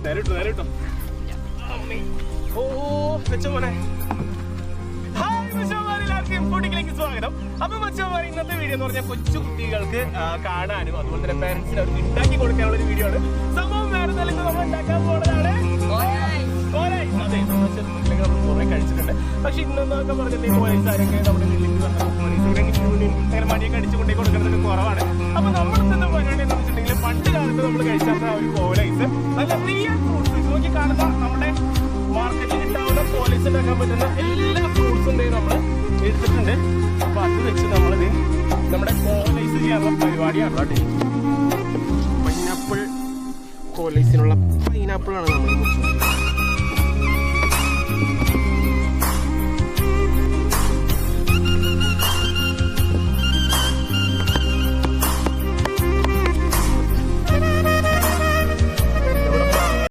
നേരിട്ടോ ഓ മെച്ചോനെ എല്ലാവർക്കും സ്വാഗതം. അപ്പൊ മച്ചന്മാർ ഇന്നത്തെ വീഡിയോ എന്ന് പറഞ്ഞാൽ കൊച്ചു കുട്ടികൾക്ക് കാണാനും അതുപോലെ തന്നെ പേരൻസിന് അവർക്ക് ഉണ്ടാക്കി കൊടുക്കാനുള്ള ഒരു വീഡിയോ ആണ്. സംഭവം വേറെ നല്ല നമ്മൾ ഉണ്ടാക്കാൻ പോകുന്നതാണ്. അതെ, നമ്മൾ ചെറുപ്പത്തിലൊക്കെ നമ്മൾ കുറെ കഴിച്ചിട്ടുണ്ട്. പക്ഷെ ഇന്നൊക്കെ പറഞ്ഞിട്ടുണ്ടെങ്കിൽ പോലീസുകാരൊക്കെ നമ്മുടെ വീട്ടിൽ അങ്ങനെ മടിയൊക്കെ അടിച്ചുകൊണ്ടേ കൊടുക്കുന്നതൊക്കെ കുറവാണ്. അപ്പൊ നമ്മൾ ഇന്നത്തെ പരിപാടി എന്ന് വെച്ചിട്ടുണ്ടെങ്കിൽ പണ്ട് കാലത്ത് നമ്മൾ കഴിച്ചിരുന്ന ഒരു പോലീസ് നല്ല റിയൽ ഫ്രൂട്ട്സ് നോക്കി കാണുന്ന നമ്മുടെ മാർക്കറ്റിൽ കിട്ടാവുന്ന പോലീസ് ഉണ്ടാക്കാൻ പറ്റുന്ന എല്ലാ ഫ്രൂട്ട്സും നമ്മൾ എടുത്തിട്ടുണ്ട്. അപ്പൊ അത് വെച്ച് നമ്മളിത് നമ്മുടെ കോലൈസ് ചെയ്യാനുള്ള പരിപാടിയാണ് കേട്ടോ. പൈനാപ്പിൾ കോലൈസിനുള്ള പൈനാപ്പിളാണ് നമ്മൾ മുറിച്ചത്.